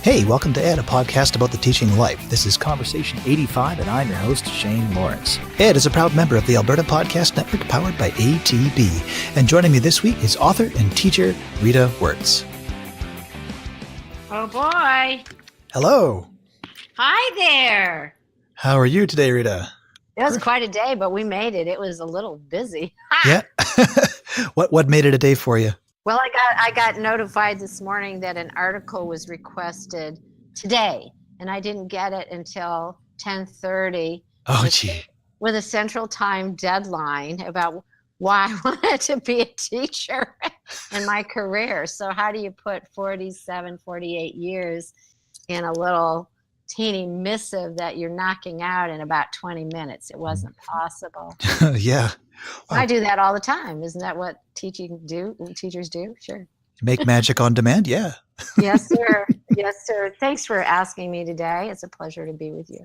Hey, welcome to Ed, a podcast about the teaching life. This is Conversation 85, and I'm your host, Shane Lawrence. Ed is a proud member of the Alberta Podcast Network, powered by ATB. And joining me this week is author and teacher, Rita Wirtz. Oh, boy. Hello. Hi there. How are you today, Rita? It was quite a day, but we made it. It was a little busy. Yeah. What made it a day for you? Well, I got notified this morning that an article was requested today, and I didn't get it until 10:30. Oh, gee. With a Central Time deadline about why I wanted to be a teacher in my career. So how do you put 47, 48 years in a little teeny missive that you're knocking out in about 20 minutes? It wasn't possible. Yeah. Wow. I do that all the time. Isn't that what teachers do? Sure. Make magic on demand? Yeah. Yes, sir. Yes, sir. Thanks for asking me today. It's a pleasure to be with you.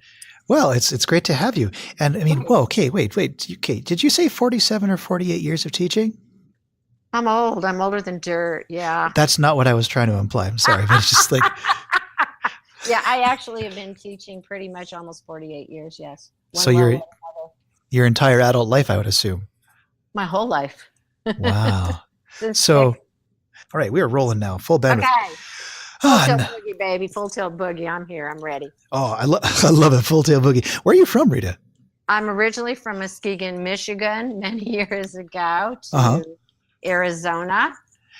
Well, it's great to have you. And I mean, whoa, okay, wait. Okay, did you say 47 or 48 years of teaching? I'm old. I'm older than dirt. Yeah. That's not what I was trying to imply. I'm sorry, but it's just like. Yeah, I actually have been teaching pretty much almost 48 years. Yes. So your entire adult life, I would assume. My whole life. Wow. So, all right, we are rolling now. Full bandwidth. Okay. Full tilt boogie, baby. Full tilt boogie. I'm here. I'm ready. Oh, I love it. Full tail boogie. Where are you from, Rita? I'm originally from Muskegon, Michigan, many years ago, to Arizona,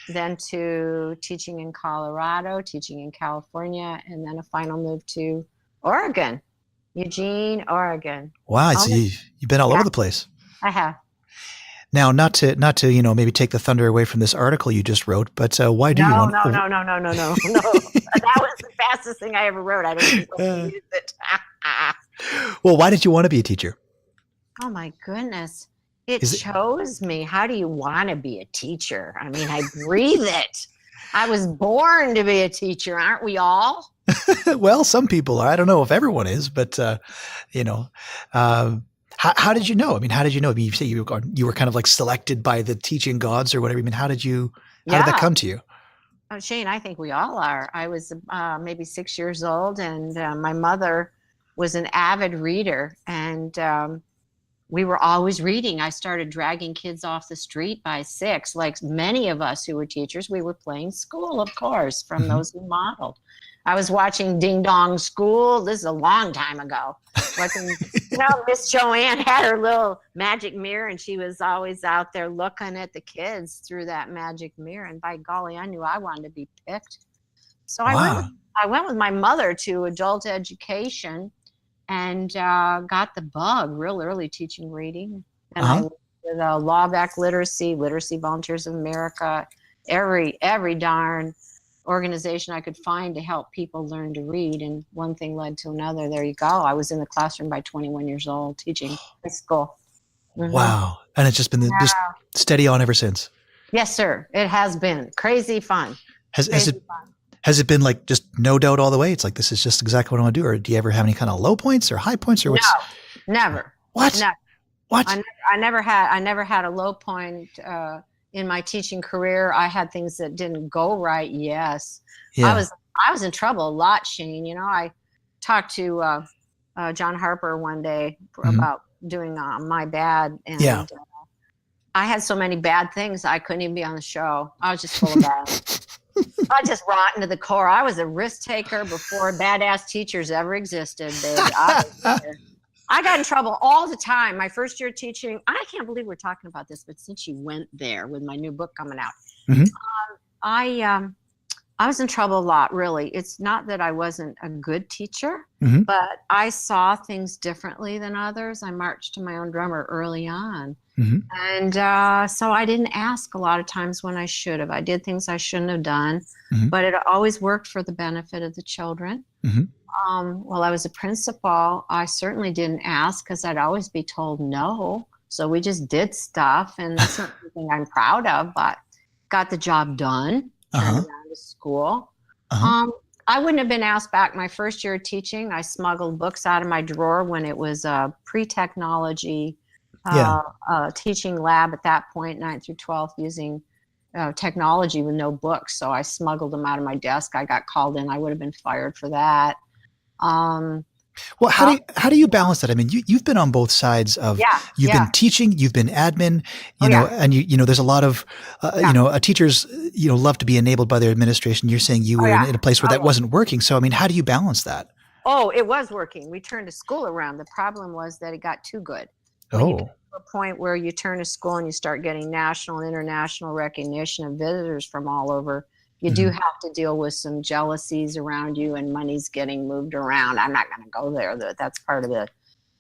then to teaching in Colorado, teaching in California, and then a final move to Oregon, Eugene, Oregon. Wow, so you've been all over the place. I have. Now, not to maybe take the thunder away from this article you just wrote, but why do you want? No. That was the fastest thing I ever wrote. I don't think I'll use it. Well, why did you want to be a teacher? Oh my goodness. It chose me. How do you want to be a teacher? I mean, I breathe it. I was born to be a teacher. Aren't we all? Well, some people are. I don't know if everyone is, but how did you know? I mean, how did you know? I mean, you say you were kind of like selected by the teaching gods or whatever. I mean, how did that come to you? Oh, Shane, I think we all are. I was maybe 6 years old, and my mother was an avid reader, and we were always reading. I started dragging kids off the street by 6. Like many of us who were teachers, we were playing school, of course, from those who modeled. I was watching Ding Dong School. This is a long time ago. Miss Joanne had her little magic mirror, and she was always out there looking at the kids through that magic mirror. And by golly, I knew I wanted to be picked. So I went with my mother to adult education and got the bug real early teaching reading. And I went with Lawback Literacy Volunteers of America, every darn organization I could find to help people learn to read, and one thing led to another. There you go. I was in the classroom by 21 years old teaching high school. Mm-hmm. Wow. And it's just been just steady on ever since. Yes, sir. It has been crazy fun. Has it been like just no doubt all the way? It's like, this is just exactly what I want to do. Or do you ever have any kind of low points or high points or what's? No, never. What? No. What? I never had a low point in my teaching career. I had things that didn't go right. Yes. Yeah. I was in trouble a lot, Shane. I talked to John Harper one day about doing My Bad. And I had so many bad things, I couldn't even be on the show. I was just full of bad. I just rotten to the core. I was a risk taker before badass teachers ever existed, baby. I got in trouble all the time. My first year teaching, I can't believe we're talking about this, but since you went there with my new book coming out, I was in trouble a lot, really. It's not that I wasn't a good teacher, but I saw things differently than others. I marched to my own drummer early on. And so I didn't ask a lot of times when I should have. I did things I shouldn't have done, but it always worked for the benefit of the children. While I was a principal, I certainly didn't ask because I'd always be told no. So we just did stuff, and that's not something I'm proud of, but got the job done, turned around to school. I wouldn't have been asked back my first year of teaching. I smuggled books out of my drawer when it was a pre-technology teaching lab at that point, 9th through 12th, using technology with no books. So I smuggled them out of my desk. I got called in. I would have been fired for that. Well, how do you balance that? I mean, you've been on both sides of, Yeah, you've yeah. been teaching, you've been admin, Oh, yeah. and there's a lot of, Yeah. teachers, love to be enabled by their administration. You're saying you Oh, were yeah. in a place where that Oh, wasn't working. So, I mean, how do you balance that? oh, it was working. We turned a school around. The problem was that it got too good. When you get Oh, to a point where you turn a school and you start getting national and international recognition of visitors from all over, you do mhm. have to deal with some jealousies around you, and money's getting moved around. I'm not going to go there. That's part of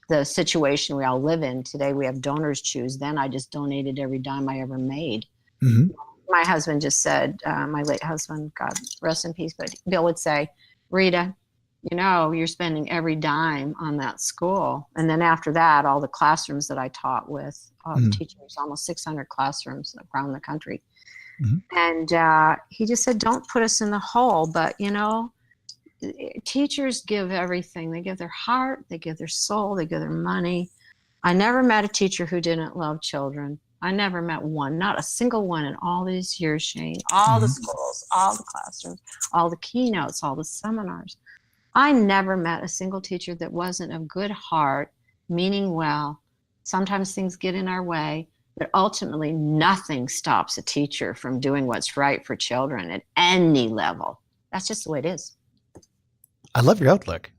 the situation we all live in today. We have donors choose. Then I just donated every dime I ever made. Mhm. My husband just said, my late husband, God rest in peace, but Bill would say, Rita, you're spending every dime on that school. And then after that, all the classrooms that I taught with, Mhm. teachers, almost 600 classrooms around the country. Mhm. And he just said, don't put us in the hole. But, teachers give everything. They give their heart, they give their soul, they give their money. I never met a teacher who didn't love children. I never met one, not a single one in all these years, Shane. All the Mhm. schools, all the classrooms, all the keynotes, all the seminars. I never met a single teacher that wasn't of good heart, meaning well. Sometimes things get in our way, but ultimately nothing stops a teacher from doing what's right for children at any level. That's just the way it is. I love your outlook.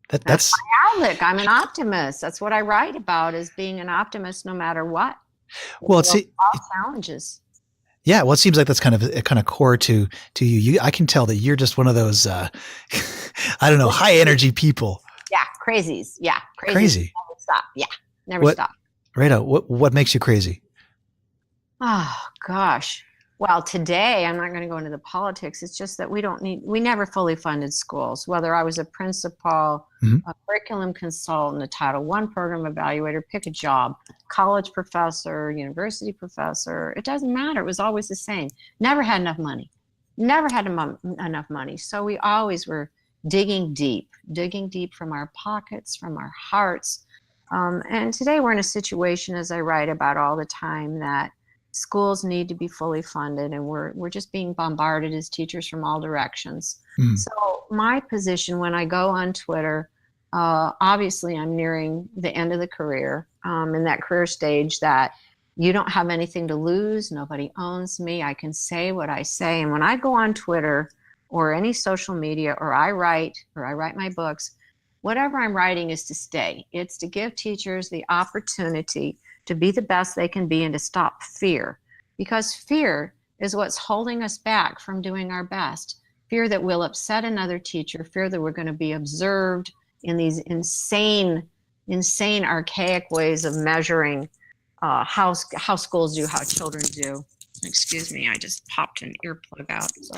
That's That's my outlook. I'm an optimist. That's what I write about, is being an optimist no matter what. well, All challenges. yeah. Well, it seems like that's kind of core to you. I can tell that you're just one of those, I don't know, high energy people. Yeah, crazies. Yeah, crazies. Crazy. Never stop. Yeah, never What, stop. Rita? What makes you crazy? Oh, gosh. Well, today, I'm not going to go into the politics. It's just that we never fully funded schools. Whether I was a principal, Mhm. a curriculum consultant, a Title I program evaluator, pick a job, college professor, university professor, it doesn't matter. It was always the same. Never had enough money. Never had enough money. So we always were digging deep from our pockets, from our hearts. And today we're in a situation, as I write about all the time, that schools need to be fully funded, and we're just being bombarded as teachers from all directions. Mhm. So my position when I go on Twitter, obviously I'm nearing the end of the career, in that career stage that you don't have anything to lose. Nobody owns me. I can say what I say. And when I go on Twitter or any social media, or I write my books, whatever I'm writing is to stay. It's to give teachers the opportunity to be the best they can be and to stop fear, because fear is what's holding us back from doing our best. Fear that we'll upset another teacher, fear that we're going to be observed in these insane archaic ways of measuring how schools do, how children do. Excuse me, I just popped an earplug out. So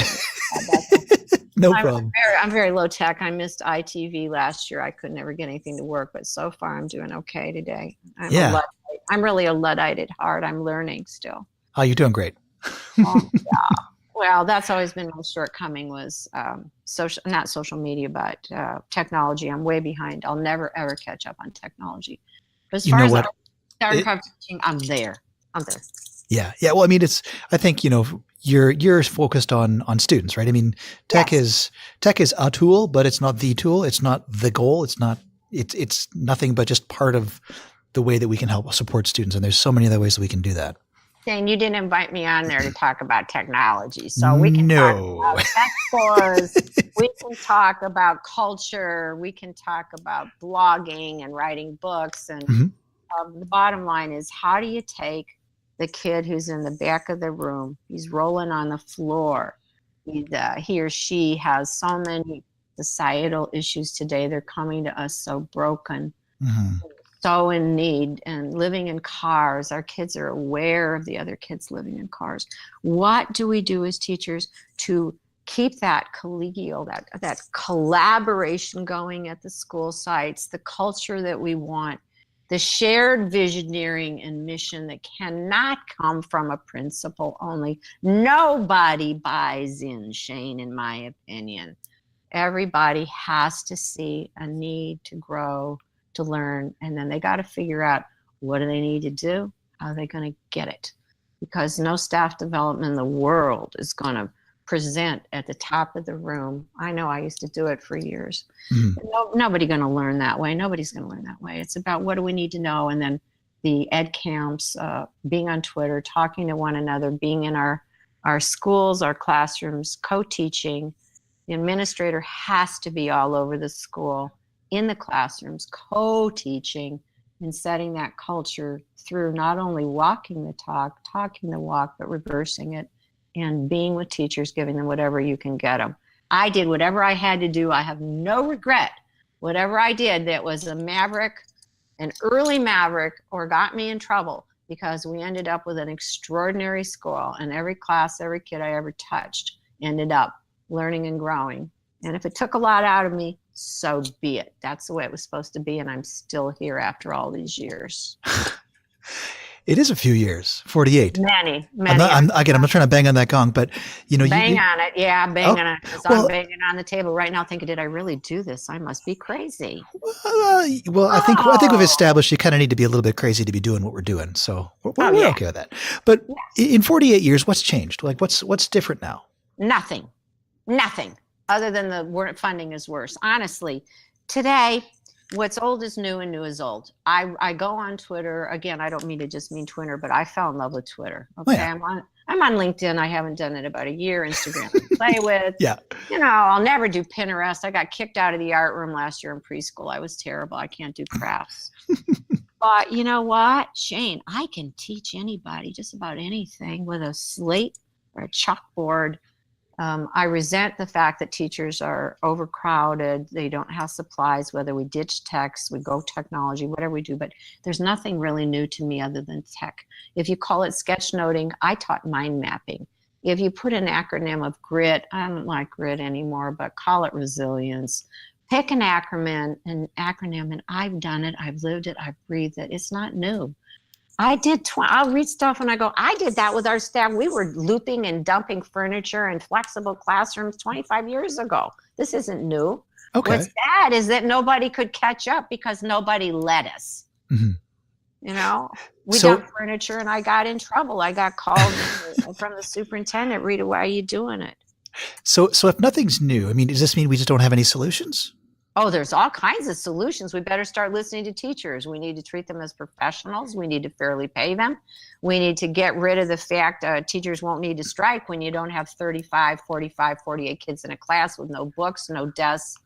No problem. I'm very low tech. I missed ITV last year. I could never get anything to work, but so far I'm doing okay today. Yeah. I'm really a Luddite at heart. I'm learning still. Oh, you're doing great. Oh, yeah. Well, that's always been my shortcoming, was not social media, but technology. I'm way behind. I'll never ever catch up on technology. But as You far know as what? art and craft teaching, I'm there. Yeah. Yeah. Well, I mean, I think, you're focused on students, right? I mean, tech Yes. is a tool, but it's not the tool. It's not the goal. It's nothing but just part of the way that we can help support students. And there's so many other ways that we can do that. Shane, you didn't invite me on there to talk about technology. So we can talk No. about tech scores, we can talk about culture, we can talk about blogging and writing books. And Mhm. the bottom line is, how do you take the kid who's in the back of the room? He's rolling on the floor. He or she has so many societal issues today. They're coming to us so broken, Mhm. so in need, and living in cars. Our kids are aware of the other kids living in cars. What do we do as teachers to keep that collegial, that collaboration going at the school sites, the culture that we want, the shared visioneering and mission that cannot come from a principal only? Nobody buys in, Shane, in my opinion. Everybody has to see a need to grow, to learn, and then they got to figure out, what do they need to do? How are they going to get it? because no staff development in the world is going to present at the top of the room. I know I used to do it for years. Nobody going to learn that way. Nobody's going to learn that way. It's about what do we need to know, and then the ed camps, being on Twitter, talking to one another, being in our schools, our classrooms, co-teaching. The administrator has to be all over the school, in the classrooms, co-teaching, and setting that culture through not only walking the talk, talking the walk, but reversing it, and being with teachers, giving them whatever you can get them. I did whatever I had to do. I have no regret. Whatever I did that was a maverick, an early maverick, or got me in trouble, because we ended up with an extraordinary school, and every class, every kid I ever touched ended up learning and growing. And if it took a lot out of me, so be it. That's the way it was supposed to be, and I'm still here after all these years. It is a few years, 48. Many. I'm not trying to bang on that gong, but bang on it. Yeah, bang on it. I'm banging on the table right now thinking, did I really do this? I must be crazy. I think we've established you kind of need to be a little bit crazy to be doing what we're doing. So we're okay with that. But in 48 years, what's changed? Like what's different now? Nothing. Other than the funding is worse. Honestly, today, what's old is new and new is old. I go on Twitter. Again, I don't mean to just mean Twitter, but I fell in love with Twitter. Okay, I'm on LinkedIn. I haven't done it about a year. Instagram I play with. Yeah. I'll never do Pinterest. I got kicked out of the art room last year in preschool. I was terrible. I can't do crafts. But you know what, Shane? I can teach anybody just about anything with a slate or a chalkboard. I resent the fact that teachers are overcrowded. They don't have supplies, whether we ditch text, we go technology, whatever we do, but there's nothing really new to me other than tech. If you call it sketchnoting, I taught mind mapping. If you put an acronym of grit, I don't like grit anymore, but call it resilience. Pick an acronym, and I've done it, I've lived it, I've breathed it. It's not new. I'll read stuff and I go, I did that with our staff. We were looping and dumping furniture and flexible classrooms 25 years ago. This isn't new. Okay. What's bad is that nobody could catch up because nobody let us. Mm-hmm. We dumped furniture and I got in trouble. I got called from the superintendent, Rita, why are you doing it? So if nothing's new, does this mean we just don't have any solutions? Oh, there's all kinds of solutions. We better start listening to teachers. We need to treat them as professionals. We need to fairly pay them. We need to get rid of the fact teachers won't need to strike when you don't have 35, 45, 48 kids in a class with no books, no desks.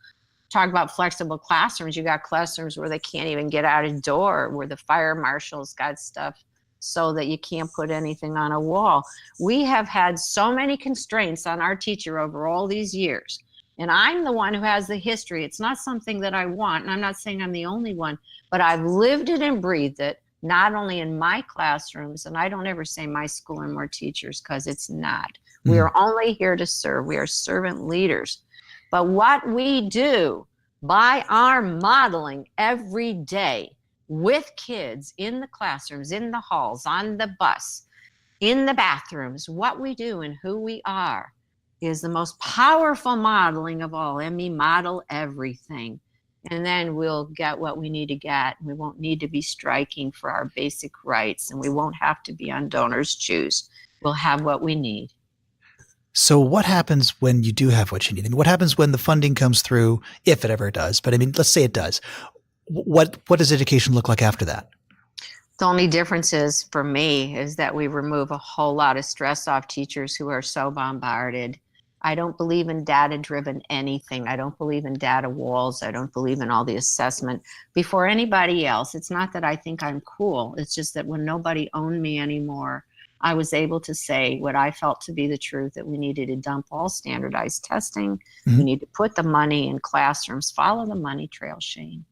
Talk about flexible classrooms. You got classrooms where they can't even get out a door, where the fire marshal's got stuff so that you can't put anything on a wall. We have had so many constraints on our teacher over all these years. And I'm the one who has the history. It's not something that I want. And I'm not saying I'm the only one, but I've lived it and breathed it, not only in my classrooms. And I don't ever say my school and more teachers, because it's not. We are only here to serve. We are servant leaders. But what we do by our modeling every day with kids in the classrooms, in the halls, on the bus, in the bathrooms, what we do and who we are is the most powerful modeling of all. And we model everything. And then we'll get what we need to get. We won't need to be striking for our basic rights, and we won't have to be on donors' choose. We'll have what we need. So what happens when you do have what you need? What happens when the funding comes through, if it ever does? But let's say it does. What does education look like after that? The only difference is, for me, is that we remove a whole lot of stress off teachers who are so bombarded. I don't believe in data-driven anything. I don't believe in data walls. I don't believe in all the assessment before anybody else. It's not that I think I'm cool. It's just that when nobody owned me anymore, I was able to say what I felt to be the truth, that we needed to dump all standardized testing. Mm-hmm. We need to put the money in classrooms, follow the money trail, Shane.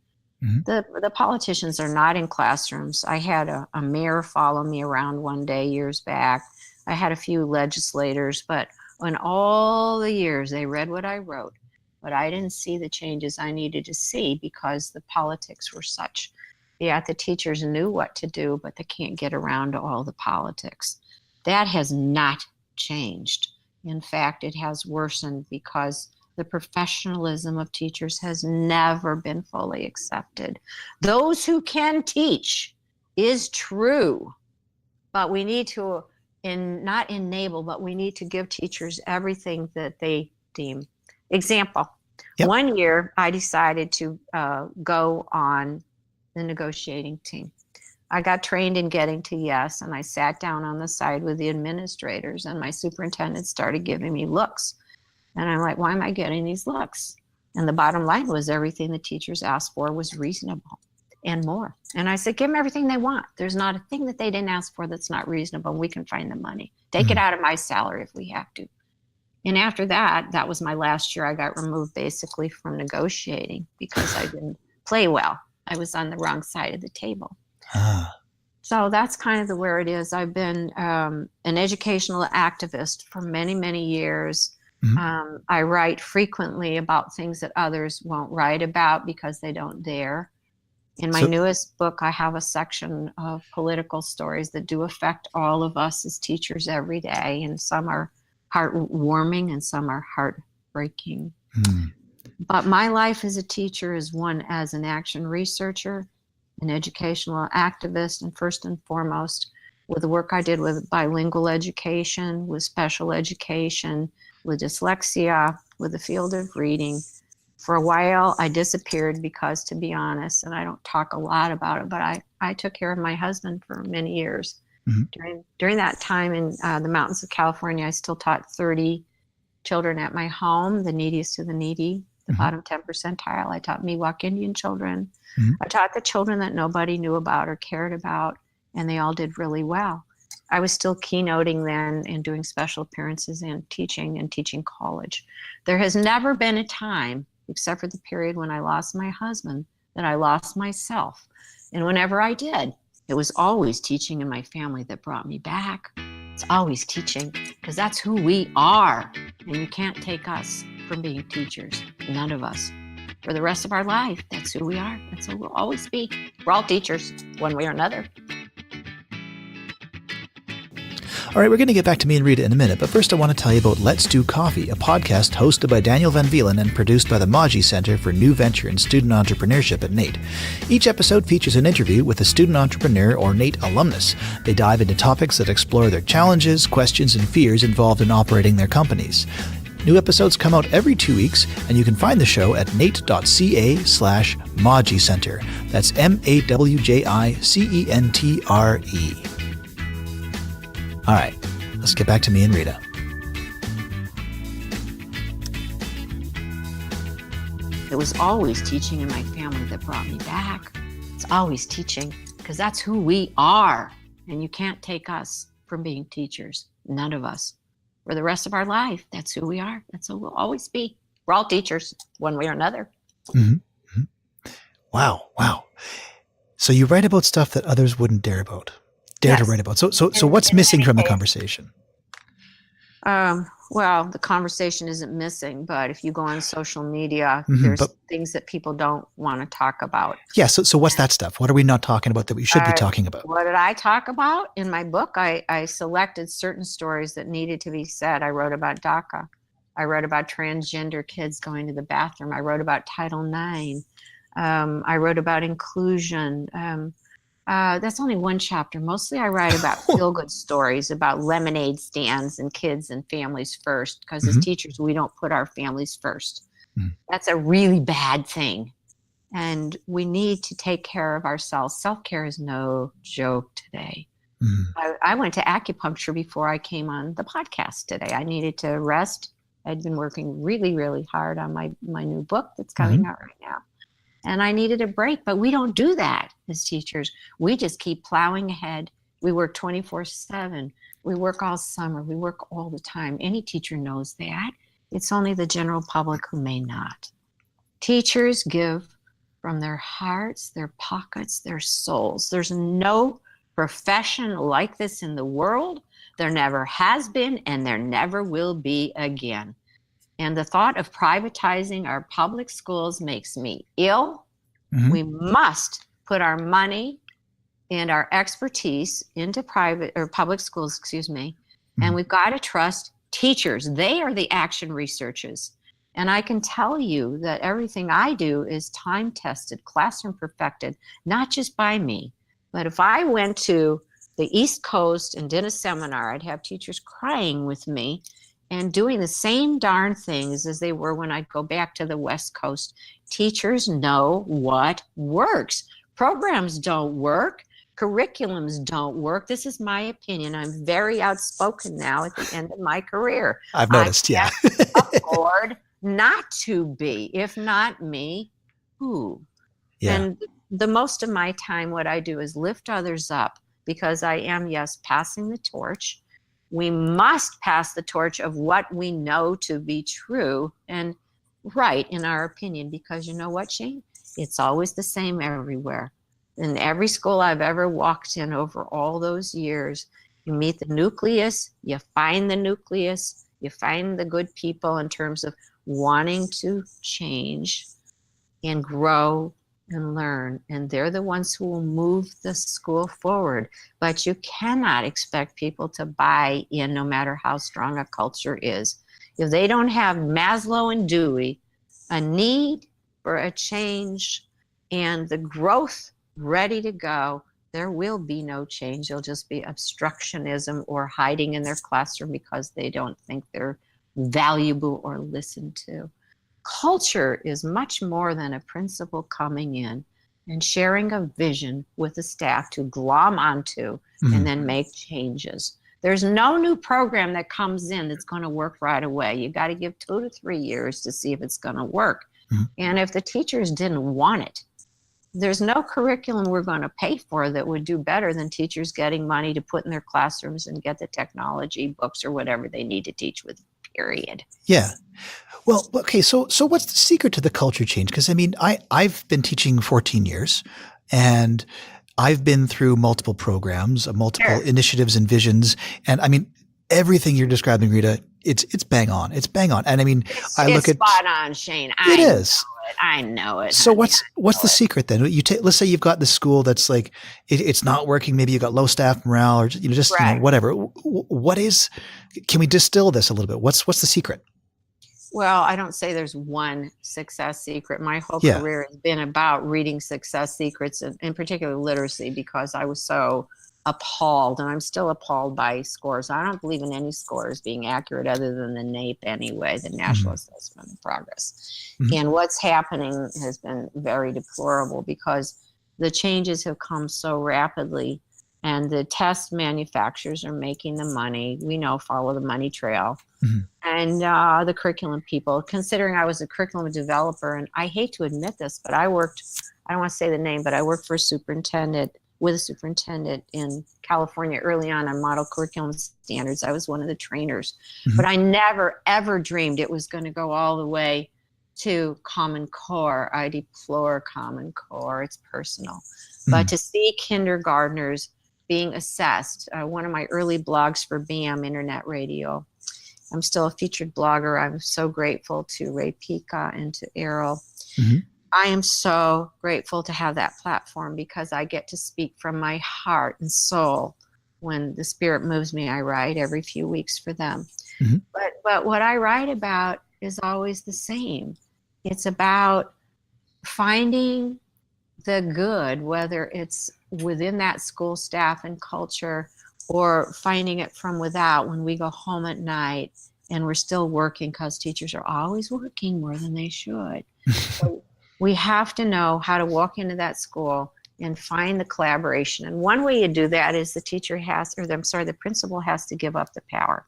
Mm-hmm. The politicians are not in classrooms. I had a mayor follow me around one day years back. I had a few legislators, but in all the years, they read what I wrote, but I didn't see the changes I needed to see because the politics were such. Yeah, the teachers knew what to do, but they can't get around to all the politics. That has not changed. In fact, it has worsened because the professionalism of teachers has never been fully accepted. Those who can teach is true, but we need to not enable, but we need to give teachers everything that they deem. Example, Yep. one year I decided to go on the negotiating team. I got trained in getting to yes, and I sat down on the side with the administrators, and my superintendent started giving me looks. And I'm like, why am I getting these looks? And the bottom line was everything the teachers asked for was reasonable and more. And I said, give them everything they want. There's not a thing that they didn't ask for that's not reasonable. We can find the money. Take it out of my salary if we have to. And after that, that was my last year. I got removed basically from negotiating because I didn't play well. I was on the wrong side of the table. So that's kind of where it is. I've been an educational activist for many, many years. I write frequently about things that others won't write about because they don't dare. In my newest book, I have a section of political stories that do affect all of us as teachers every day, and some are heartwarming and some are heartbreaking. But my life as a teacher is one as an action researcher, an educational activist, and first and foremost, with the work I did with bilingual education, with special education, with dyslexia, with the field of reading. For a while, I disappeared because, to be honest, and I don't talk a lot about it, but I took care of my husband for many years. During that time in the mountains of California, I still taught 30 children at my home, the neediest of the needy, the bottom 10 percentile. I taught Miwok Indian children. I taught the children that nobody knew about or cared about, and they all did really well. I was still keynoting then and doing special appearances and teaching college. There has never been a time, except for the period when I lost my husband, that I lost myself. And whenever I did, it was always teaching in my family that brought me back. It's always teaching, because that's who we are. And you can't take us from being teachers, none of us. For the rest of our life, that's who we are. That's who we'll always be. We're all teachers, one way or another. All right, we're going to get back to me and Rita in a minute, but first I want to tell you about Let's Do Coffee, a podcast hosted by Daniel Van Vielen and produced by the Maji Center for New Venture and Student Entrepreneurship at NAIT. Each episode features an interview with a student entrepreneur or NAIT alumnus. They dive into topics that explore their challenges, questions, and fears involved in operating their companies. New episodes come out every 2 weeks, and you can find the show at nait.ca/Maji Center. That's MAWJICENTRE. All right, let's get back to me and Rita. It was always teaching in my family that brought me back. It's always teaching, because that's who we are. And you can't take us from being teachers, none of us. For the rest of our life, that's who we are. That's who we'll always be. We're all teachers, one way or another. Wow. So you write about stuff that others wouldn't dare to write about. So what's missing from the conversation? Well, the conversation isn't missing, but if you go on social media, there's things that people don't want to talk about. Yeah. So what's that stuff? What are we not talking about that we should be talking about? What did I talk about? In my book, I selected certain stories that needed to be said. I wrote about DACA. I wrote about transgender kids going to the bathroom. I wrote about Title IX. I wrote about inclusion. That's only one chapter. Mostly I write about feel-good stories, about lemonade stands and kids and families first, because as teachers, we don't put our families first. That's a really bad thing. And we need to take care of ourselves. Self-care is no joke today. I went to acupuncture before I came on the podcast today. I needed to rest. I'd been working really, really hard on my new book that's coming out right now. And I needed a break, but we don't do that as teachers. We just keep plowing ahead. We work 24/7. We work all summer. We work all the time. Any teacher knows that. It's only the general public who may not. Teachers give from their hearts, their pockets, their souls. There's no profession like this in the world. There never has been, and there never will be again. And the thought of privatizing our public schools makes me ill. We must put our money and our expertise into public schools, and we've got to trust teachers. They are the action researchers. And I can tell you that everything I do is time tested, classroom perfected, not just by me. But if I went to the East Coast and did a seminar, I'd have teachers crying with me and doing the same darn things as they were when I'd go back to the West Coast. Teachers know what works. Programs don't work. Curriculums don't work. This is my opinion. I'm very outspoken now at the end of my career. I've noticed, I can't afford not to be. If not me, who? Yeah. And the most of my time, what I do is lift others up, because I am, yes, passing the torch. We must pass the torch of what we know to be true and right in our opinion, because you know what, Shane? It's always the same everywhere. In every school I've ever walked in over all those years, you meet the nucleus, you find the nucleus, you find the good people in terms of wanting to change and grow and learn. And they're the ones who will move the school forward. But you cannot expect people to buy in no matter how strong a culture is. If they don't have Maslow and Dewey, a need for a change and the growth ready to go, there will be no change. There'll just be obstructionism or hiding in their classroom because they don't think they're valuable or listened to. Culture is much more than a principal coming in and sharing a vision with the staff to glom onto and then make changes. There's no new program that comes in that's going to work right away. You got to give 2 to 3 years to see if it's going to work. And if the teachers didn't want it, there's no curriculum we're going to pay for that would do better than teachers getting money to put in their classrooms and get the technology, books, or whatever they need to teach with, period. Yeah. Well, okay. So what's the secret to the culture change? Because I mean, I've been teaching 14 years and I've been through multiple programs, multiple initiatives and visions. And I mean, everything you're describing, Rita, it's bang on. It's bang on. And I mean, I look at spot on, Shane. I know it. So what's the secret then? Let's say you've got the school that's like, it's not working. Maybe you've got low staff morale or whatever. Can we distill this a little bit? What's the secret? Well, I don't say there's one success secret. My whole career has been about reading success secrets, and in particular literacy, because I was so appalled, and I'm still appalled by scores. I don't believe in any scores being accurate other than the NAEP anyway, the National Assessment of Progress. And what's happening has been very deplorable because the changes have come so rapidly, and the test manufacturers are making the money. We know, follow the money trail. And the curriculum people, considering I was a curriculum developer, and I hate to admit this, but I don't want to say the name, but I worked for with a superintendent in California early on model curriculum standards. I was one of the trainers, but I never, ever dreamed it was going to go all the way to Common Core. I deplore Common Core. It's personal. But to see kindergartners being assessed, one of my early blogs for BM Internet Radio, I'm still a featured blogger. I'm so grateful to Ray Pica and to Errol. I am so grateful to have that platform because I get to speak from my heart and soul. When the spirit moves me, I write every few weeks for them. But what I write about is always the same. It's about finding the good, whether it's within that school staff and culture or finding it from without when we go home at night and we're still working, because teachers are always working more than they should. So we have to know how to walk into that school and find the collaboration. And one way you do that is the principal has to give up the power.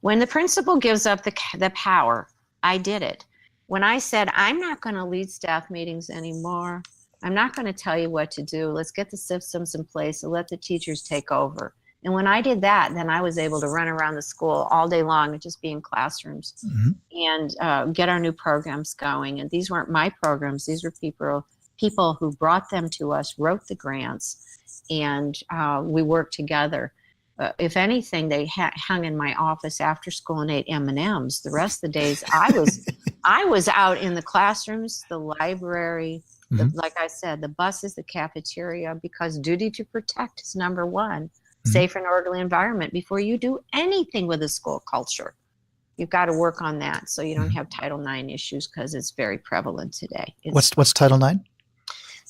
When the principal gives up the power, I did it. When I said, I'm not going to lead staff meetings anymore. I'm not going to tell you what to do. Let's get the systems in place and let the teachers take over. And when I did that, then I was able to run around the school all day long and just be in classrooms and get our new programs going. And these weren't my programs. These were people who brought them to us, wrote the grants, and we worked together. If anything, they hung in my office after school and ate M&Ms. The rest of the days, I was out in the classrooms, the library, like I said, the buses, the cafeteria, because duty to protect is number one. Safe and orderly environment before you do anything with a school culture. You've got to work on that so you don't have Title IX issues, because it's very prevalent today. What's Title IX?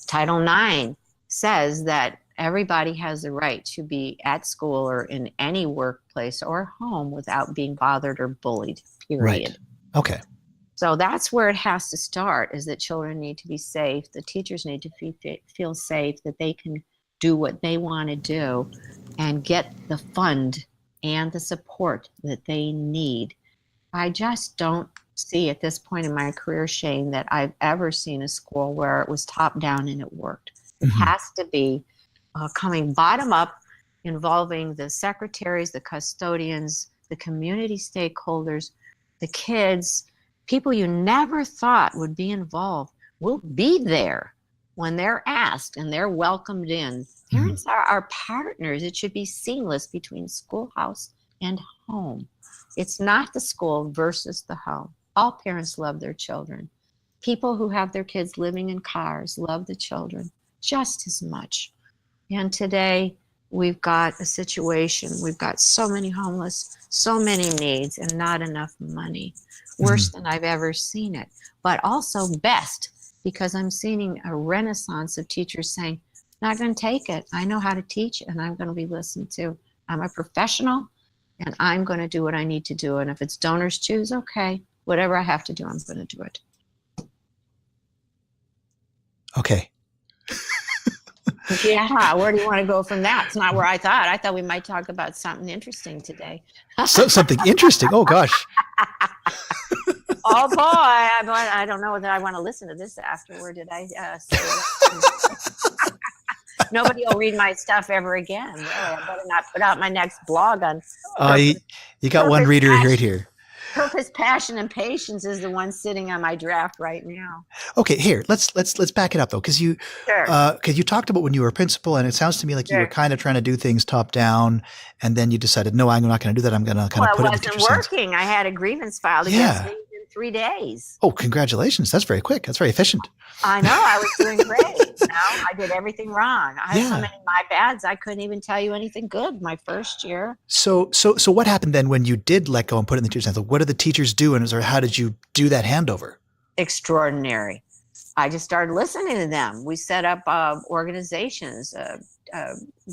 Title IX says that everybody has the right to be at school or in any workplace or home without being bothered or bullied, period. Right. Okay. So that's where it has to start, is that children need to be safe. The teachers need to feel safe, that they can do what they want to do and get the fund and the support that they need. I just don't see at this point in my career, Shane, that I've ever seen a school where it was top down and it worked. It has to be coming bottom up, involving the secretaries, the custodians, the community stakeholders, the kids, people you never thought would be involved will be there when they're asked and they're welcomed in. Parents are our partners. It should be seamless between schoolhouse and home. It's not the school versus the home. All parents love their children. People who have their kids living in cars love the children just as much. And today we've got a situation, we've got so many homeless, so many needs, and not enough money. Worse than I've ever seen it, but also best, because I'm seeing a renaissance of teachers saying, not going to take it. I know how to teach and I'm going to be listened to. I'm a professional and I'm going to do what I need to do. And if it's donors choose, okay, whatever I have to do, I'm going to do it. Okay. Yeah, where do you want to go from that? It's not where I thought. I thought we might talk about something interesting today. Something interesting. Oh, gosh. Oh, boy. I don't know that I want to listen to this afterward. Did I say it? Nobody will read my stuff ever again. Really. I better not put out my next blog on you got one reader right here. Purpose, passion, and patience is the one sitting on my draft right now. Okay, here let's back it up though, because you talked about when you were a principal, and it sounds to me like you were kind of trying to do things top down, and then you decided, no, I'm not going to do that. I'm going to kind of put it in the teacher's hands. It wasn't working. I had a grievance filed against me in 3 days. Oh, congratulations! That's very quick. That's very efficient. I know. I was doing great. I did everything wrong. I had so many of my bads. I couldn't even tell you anything good my first year. So what happened then when you did let go and put it in the teacher's hands? What did the teachers do, and how did you do that handover? Extraordinary. I just started listening to them. We set up organizations.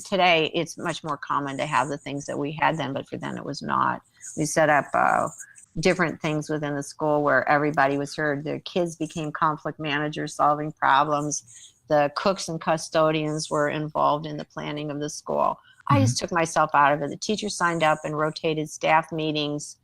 Today, it's much more common to have the things that we had then, but for then it was not. We set up different things within the school where everybody was heard. The kids became conflict managers, solving problems. The cooks and custodians were involved in the planning of the school. I just took myself out of it. The teachers signed up and rotated staff meetings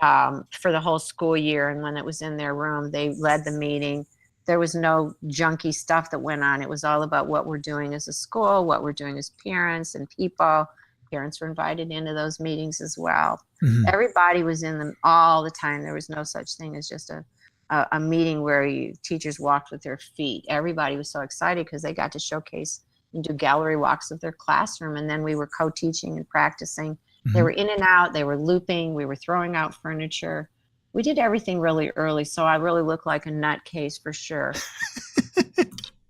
for the whole school year. And when it was in their room, they led the meeting. There was no junky stuff that went on. It was all about what we're doing as a school, what we're doing as parents and people. Parents were invited into those meetings as well. Everybody was in them all the time. There was no such thing as just a meeting where teachers walked with their feet. Everybody was so excited because they got to showcase and do gallery walks of their classroom. And then we were co-teaching and practicing. They were in and out. They were looping. We were throwing out furniture. We did everything really early. So I really looked like a nutcase for sure.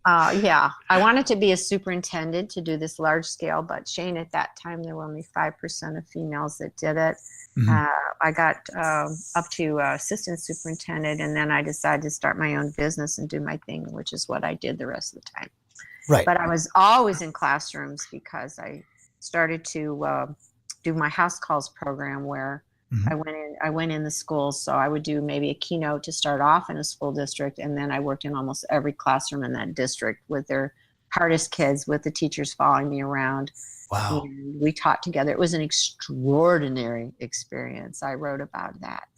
I wanted to be a superintendent to do this large scale, but Shane, at that time, there were only 5% of females that did it. I got up to assistant superintendent, and then I decided to start my own business and do my thing, which is what I did the rest of the time. Right. But I was always in classrooms because I started to do my house calls program where I went in the schools. So I would do maybe a keynote to start off in a school district, and then I worked in almost every classroom in that district with their hardest kids, with the teachers following me around. Wow. And we taught together. It was an extraordinary experience. I wrote about that.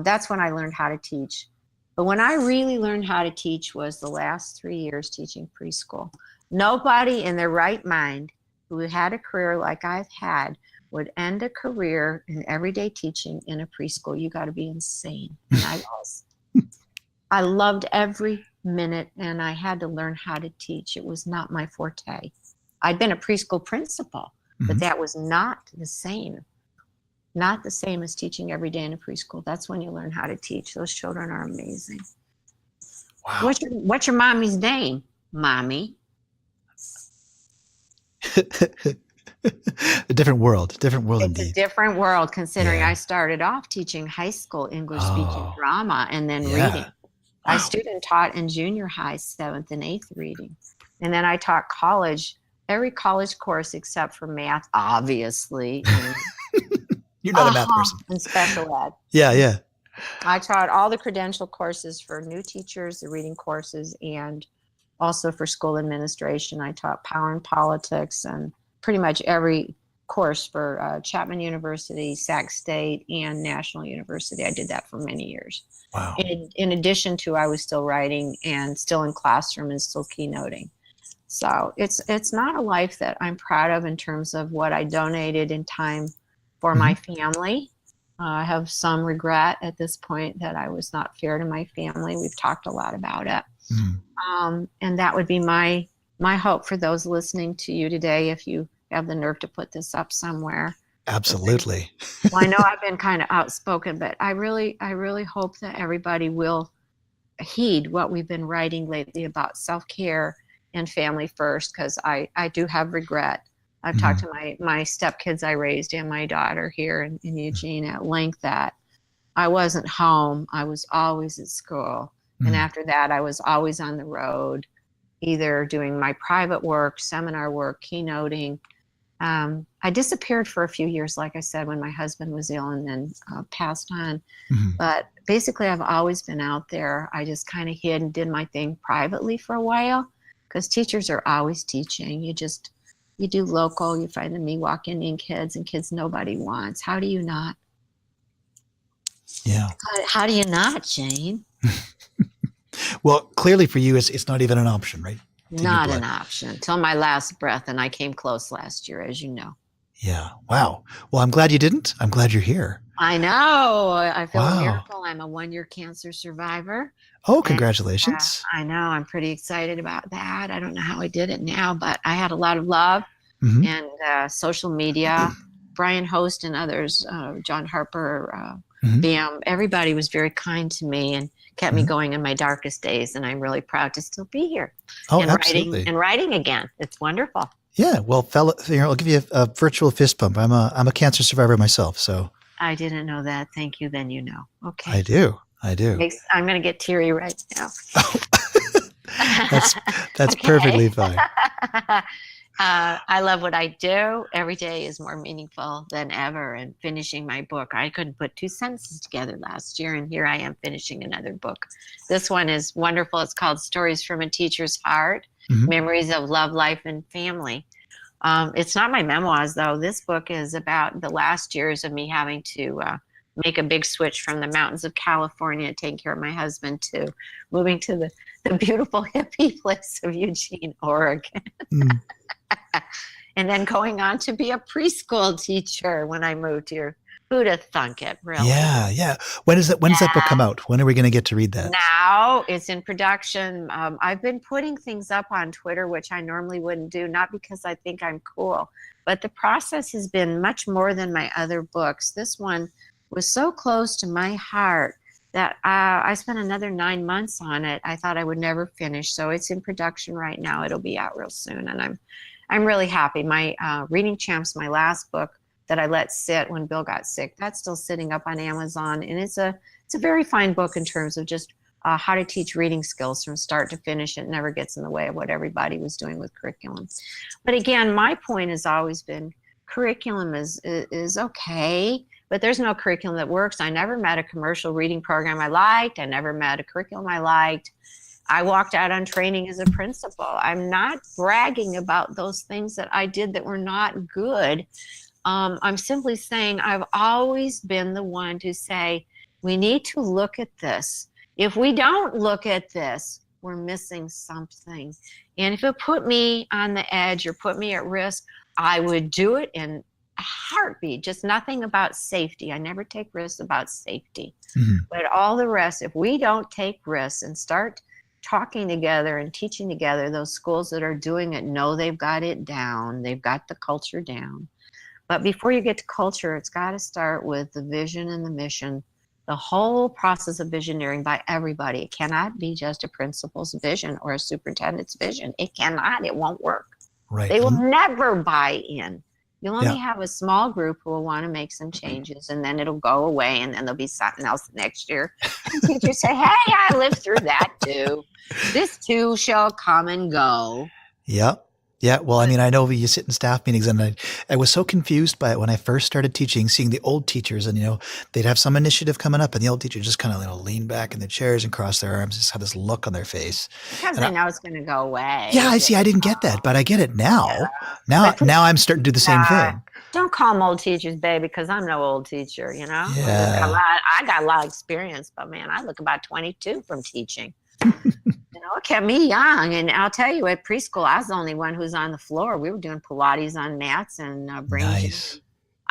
That's when I learned how to teach. But when I really learned how to teach was the last 3 years teaching preschool. Nobody in their right mind who had a career like I've had would end a career in everyday teaching in a preschool. You got to be insane. And I was. I loved every minute, and I had to learn how to teach. It was not my forte. I'd been a preschool principal, but that was not the same. Not the same as teaching every day in a preschool. That's when you learn how to teach. Those children are amazing. Wow. What's your mommy's name? Mommy. A different world indeed. It's a different world, considering I started off teaching high school English speaking drama and then reading. I student taught in junior high, 7th and 8th reading. And then I taught college every college course except for math, obviously. And, You're not a math person. And special ed. Yeah. I taught all the credential courses for new teachers, the reading courses, and also for school administration. I taught power and politics and pretty much every course for Chapman University, Sac State, and National University. I did that for many years. Wow. In addition to, I was still writing and still in classroom and still keynoting. So it's not a life that I'm proud of in terms of what I donated in time for my family. I have some regret at this point that I was not fair to my family. We've talked a lot about it. And that would be my hope for those listening to you today, if you have the nerve to put this up somewhere. Absolutely. Well, I know I've been kind of outspoken, but I really hope that everybody will heed what we've been writing lately about self-care and family first, because I do have regret. I've talked to my stepkids I raised and my daughter here in Eugene at length that I wasn't home. I was always at school. And after that, I was always on the road, either doing my private work, seminar work, keynoting. I disappeared for a few years, like I said, when my husband was ill and then passed on. But basically, I've always been out there. I just kind of hid and did my thing privately for a while, because teachers are always teaching. You do local, you find the me walking in kids and kids nobody wants. How do you not? Yeah. How do you not, Jane? Well, clearly for you, it's not even an option, right? Not an option till my last breath. And I came close last year, as you know. Yeah. Wow. Well, I'm glad you didn't. I'm glad you're here. I know. I feel a miracle. I'm a 1-year cancer survivor. Oh, congratulations. And, I know. I'm pretty excited about that. I don't know how I did it now, but I had a lot of love and social media. Brian Host and others, John Harper, Bam, everybody was very kind to me and kept me going in my darkest days. And I'm really proud to still be here. Oh, absolutely. Writing again. It's wonderful. Yeah. Well, I'll give you a virtual fist bump. I'm a cancer survivor myself. So I didn't know that. Thank you. Then you know. Okay. I do. I'm going to get teary right now. That's perfectly fine. I love what I do. Every day is more meaningful than ever. And finishing my book, I couldn't put 2 sentences together last year, and here I am finishing another book. This one is wonderful. It's called Stories from a Teacher's Heart, Memories of Love, Life, and Family. It's not my memoirs, though. This book is about the last years of me having to make a big switch from the mountains of California, taking care of my husband, to moving to the beautiful hippie place of Eugene, Oregon. And then going on to be a preschool teacher when I moved here. Who'd have thunk it, really? Yeah. When does that book come out? When are we going to get to read that? Now it's in production. I've been putting things up on Twitter, which I normally wouldn't do, not because I think I'm cool, but the process has been much more than my other books. This one was so close to my heart that I spent another 9 months on it. I thought I would never finish. So it's in production right now. It'll be out real soon. And I'm really happy. My Reading Champs, my last book that I let sit when Bill got sick, that's still sitting up on Amazon. And it's a very fine book in terms of just how to teach reading skills from start to finish. It never gets in the way of what everybody was doing with curriculum. But again, my point has always been curriculum is okay, but there's no curriculum that works. I never met a commercial reading program I liked. I never met a curriculum I liked. I walked out on training as a principal. I'm not bragging about those things that I did that were not good. I'm simply saying I've always been the one to say, we need to look at this. If we don't look at this, we're missing something. And if it put me on the edge or put me at risk, I would do it in a heartbeat. Just nothing about safety. I never take risks about safety. But all the rest, if we don't take risks and start talking together and teaching together, those schools that are doing it know they've got it down. They've got the culture down. But before you get to culture, it's got to start with the vision and the mission, the whole process of visioneering by everybody. It cannot be just a principal's vision or a superintendent's vision. It cannot. It won't work. Right. They will never buy in. You'll only have a small group who will want to make some changes, and then it'll go away, and then there'll be something else next year. And teachers say, hey, I lived through that too. This too shall come and go. Yep. Yeah. Well, I mean, I know you sit in staff meetings, and I was so confused by it when I first started teaching, seeing the old teachers, and, they'd have some initiative coming up, and the old teacher just kind of, lean back in their chairs and cross their arms, just have this look on their face. Because And they know it's going to go away. yeah, I see. I didn't get that, but I get it now. Yeah. Now I'm starting to do the same thing. Don't call them old teachers, babe, because I'm no old teacher, Yeah. I got a lot of experience, but man, I look about 22 from teaching. It kept me young. And I'll tell you, at preschool, I was the only one who was on the floor. We were doing Pilates on mats and Nice.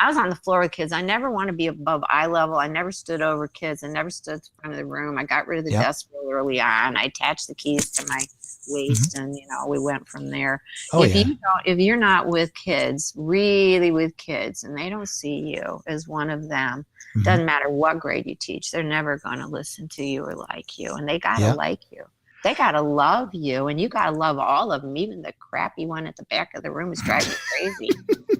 I was on the floor with kids. I never want to be above eye level. I never stood over kids. I never stood in front of the room. I got rid of the desk real early on. I attached the keys to my waist, and we went from there. Oh, If you're not with kids, really with kids, and they don't see you as one of them, doesn't matter what grade you teach, they're never going to listen to you or like you, and they got to like you. They got to love you, and you got to love all of them. Even the crappy one at the back of the room is driving me crazy.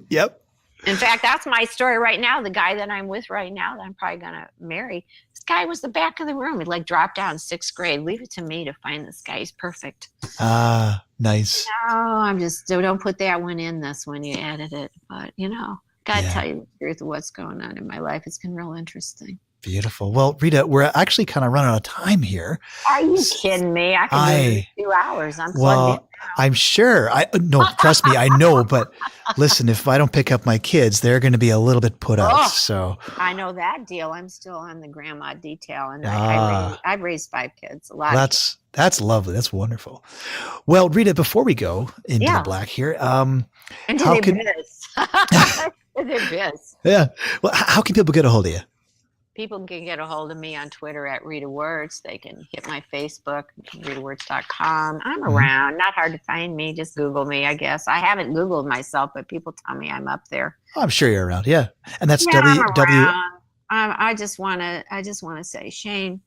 Yep. In fact, that's my story right now. The guy that I'm with right now that I'm probably going to marry, this guy was the back of the room. He dropped out in 6th grade. Leave it to me to find this guy. He's perfect. Ah, nice. No, I'm just, don't put that one in this when you edit it. But, got to tell you the truth of what's going on in my life. It's been real interesting. Beautiful. Well, Rita, we're actually kind of running out of time here. Are you kidding me? I can do it in 2 hours. I'm plugged in. I'm sure. No, trust me, I know. But listen, if I don't pick up my kids, they're going to be a little bit put out. So I know that deal. I'm still on the grandma detail, and I've raised 5 kids. A lot. That's lovely. That's wonderful. Well, Rita, before we go into the black here, into the biz. Yeah. Well, how can people get a hold of you? People can get a hold of me on Twitter at Rita Wirtz. They can hit my Facebook, ritawirtz.com. I'm around. Not hard to find me. Just Google me, I guess. I haven't Googled myself, but people tell me I'm up there. Oh, I'm sure you're around. Yeah. And that's I just want to say, Shane,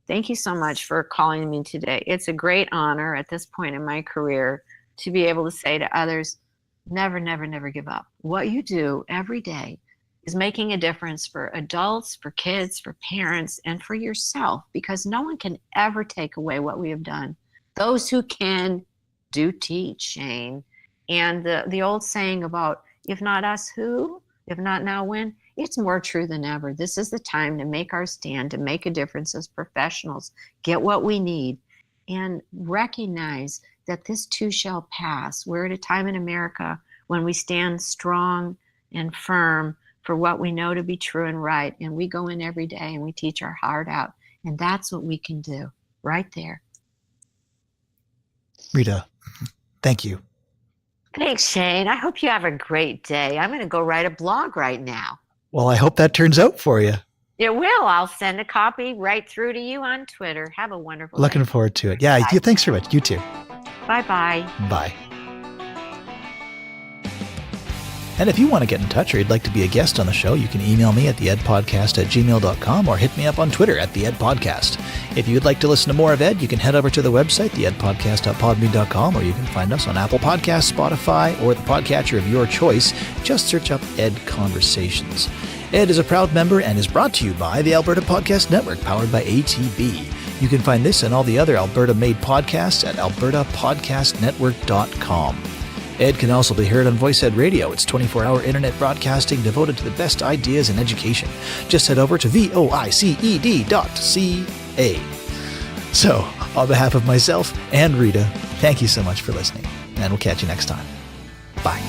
thank you so much for calling me today. It's a great honor at this point in my career to be able to say to others, never, never, never give up. What you do every day is making a difference for adults, for kids, for parents, and for yourself, because no one can ever take away what we have done. Those who can do teach, Shane. And the old saying about, if not us, who? If not now, when? It's more true than ever. This is the time to make our stand, to make a difference as professionals, get what we need, and recognize that this too shall pass. We're at a time in America when we stand strong and firm for what we know to be true and right. And we go in every day and we teach our heart out. And that's what we can do right there. Rita, thank you. Thanks, Shane. I hope you have a great day. I'm going to go write a blog right now. Well, I hope that turns out for you. It will. I'll send a copy right through to you on Twitter. Have a wonderful day. Looking forward to it. Yeah, thanks very much. You too. Bye-bye. Bye. And if you want to get in touch or you'd like to be a guest on the show, you can email me at theedpodcast@gmail.com or hit me up on Twitter at theedpodcast. If you'd like to listen to more of Ed, you can head over to the website, theedpodcast.podbean.com, or you can find us on Apple Podcasts, Spotify, or the podcatcher of your choice. Just search up Ed Conversations. Ed is a proud member and is brought to you by the Alberta Podcast Network, powered by ATB. You can find this and all the other Alberta-made podcasts at albertapodcastnetwork.com. Ed can also be heard on VoiceEd Radio. It's 24-hour internet broadcasting devoted to the best ideas in education. Just head over to voiced.ca. So, on behalf of myself and Rita, thank you so much for listening, and we'll catch you next time. Bye.